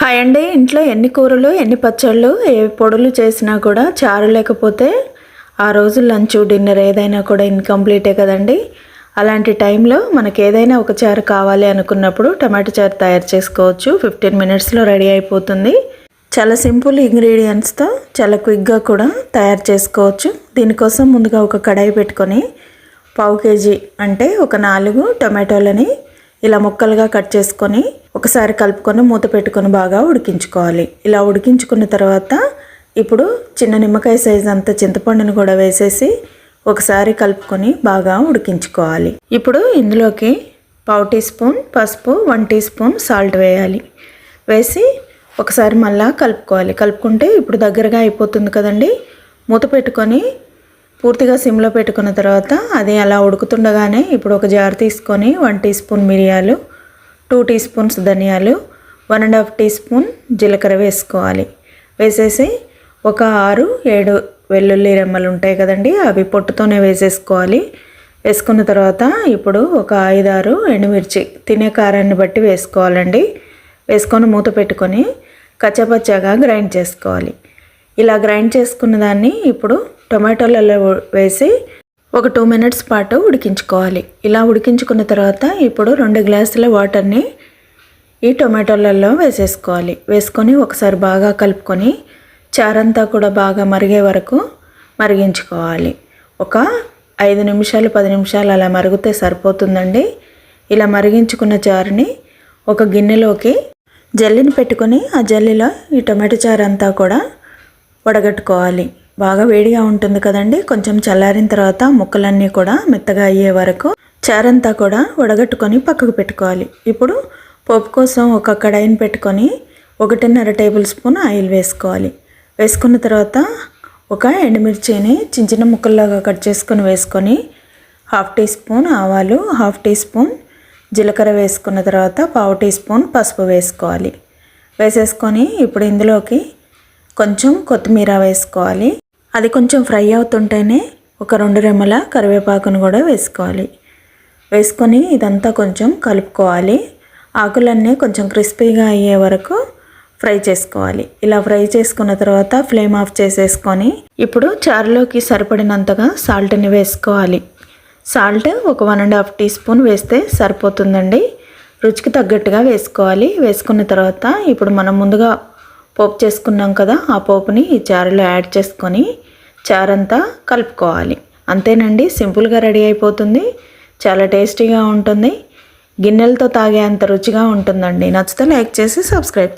Hi అండి. ఇంట్లో ఎన్ని కూరలు ఎన్ని పచ్చళ్ళు ఏ పొడులు చేసినా కూడా చారు లేకపోతే ఆ రోజు లంచ్ డిన్నర్ ఏదైనా కూడా ఇన్కంప్లీటే కదండి. అలాంటి టైంలో మనకి ఏదైనా ఒక చారు కావాలి అనుకున్నప్పుడు టమాటో చారు తయారు చేసుకోవచ్చు. 15 మినిట్స్లో రెడీ అయిపోతుంది. చాలా సింపుల్ ఇంగ్రీడియంట్స్తో చాలా క్విక్గా కూడా తయారు చేసుకోవచ్చు. దీనికోసం ముందుగా ఒక కడాయి పెట్టుకొని 1/2 కేజీ అంటే ఒక 4 టమాటోలని ఇలా ముక్కలుగా కట్ చేసుకొని ఒకసారి కలుపుకొని మూత పెట్టుకొని బాగా ఉడికించుకోవాలి. ఇలా ఉడికించుకున్న తర్వాత ఇప్పుడు చిన్న నిమ్మకాయ సైజ్ అంత చింతపండును కూడా వేసేసి ఒకసారి కలుపుకొని బాగా ఉడికించుకోవాలి. ఇప్పుడు ఇందులోకి 1/2 టీ స్పూన్ పసుపు, 1 టీ స్పూన్ సాల్ట్ వేయాలి. వేసి ఒకసారి మళ్ళా కలుపుకోవాలి. కలుపుకుంటే ఇప్పుడు దగ్గరగా అయిపోతుంది కదండి. మూత పెట్టుకొని పూర్తిగా సిమ్లో పెట్టుకున్న తర్వాత అది అలా ఉడుకుతుండగానే ఇప్పుడు ఒక జార్ తీసుకొని 1 టీ స్పూన్ మిరియాలు, 2 టీ స్పూన్స్ ధనియాలు, 1.5 టీ స్పూన్ జీలకర్ర వేసుకోవాలి. వేసేసి ఒక 6-7 వెల్లుల్లి రెమ్మలు ఉంటాయి కదండి, అవి పొట్టుతోనే వేసేసుకోవాలి. వేసుకున్న తర్వాత ఇప్పుడు ఒక 5-6 ఎండుమిర్చి తినే కారాన్ని బట్టి వేసుకోవాలండి. వేసుకొని మూత పెట్టుకొని కచ్చపచ్చగా గ్రైండ్ చేసుకోవాలి. ఇలా గ్రైండ్ చేసుకున్న దాన్ని ఇప్పుడు టొమాటోలలో వేసి ఒక 2 మినిట్స్ పాటు ఉడికించుకోవాలి. ఇలా ఉడికించుకున్న తర్వాత ఇప్పుడు 2 గ్లాసుల వాటర్ని ఈ టొమాటోలలో వేసేసుకోవాలి. వేసుకొని ఒకసారి బాగా కలుపుకొని చారంతా కూడా బాగా మరిగే వరకు మరిగించుకోవాలి. ఒక 5 నిమిషాలు 10 నిమిషాలు అలా మరిగితే సరిపోతుందండి. ఇలా మరిగించుకున్న చారుని ఒక గిన్నెలోకి జల్లిని పెట్టుకొని ఆ జల్లిలో ఈ టొమాటో చారు అంతా కూడా వడగట్టుకోవాలి. బాగా వేడిగా ఉంటుంది కదండి. కొంచెం చల్లారిన తర్వాత ముక్కలన్నీ కూడా మెత్తగా అయ్యే వరకు చారంతా కూడా వడగట్టుకొని పక్కకు పెట్టుకోవాలి. ఇప్పుడు పోపు కోసం ఒక కడాయిని పెట్టుకొని 1.5 టేబుల్ స్పూన్ ఆయిల్ వేసుకోవాలి. వేసుకున్న తర్వాత ఒక ఎండుమిర్చిని చిన్న చిన్న ముక్కల్లాగా కట్ చేసుకొని వేసుకొని 1/2 టీ స్పూన్ ఆవాలు, 1/2 టీ స్పూన్ జీలకర్ర వేసుకున్న తర్వాత 1/2 టీ స్పూన్ పసుపు వేసుకోవాలి. వేసేసుకొని ఇప్పుడు ఇందులోకి కొంచెం కొత్తిమీర వేసుకోవాలి. అది కొంచెం ఫ్రై అవుతుంటేనే ఒక 2 రెమ్మల కరివేపాకును కూడా వేసుకోవాలి. వేసుకొని ఇదంతా కొంచెం కలుపుకోవాలి. ఆకులన్నీ కొంచెం క్రిస్పీగా అయ్యే వరకు ఫ్రై చేసుకోవాలి. ఇలా ఫ్రై చేసుకున్న తర్వాత ఫ్లేమ్ ఆఫ్ చేసేసుకొని ఇప్పుడు చారులోకి సరిపడినంతగా సాల్ట్ని వేసుకోవాలి. సాల్ట్ ఒక 1.5 టీ స్పూన్ వేస్తే సరిపోతుందండి. రుచికి తగ్గట్టుగా వేసుకోవాలి. వేసుకున్న తర్వాత ఇప్పుడు మనం ముందుగా పోపు చేసుకున్నాం కదా, ఆ పోపుని ఈ చారులో యాడ్ చేసుకొని చారంతా కలుపుకోవాలి. అంతేనండి, సింపుల్గా రెడీ అయిపోతుంది. చాలా టేస్టీగా ఉంటుంది. గిన్నెలతో తాగే అంత రుచిగా ఉంటుందండి. నచ్చితే లైక్ చేసి సబ్స్క్రైబ్ చేయండి.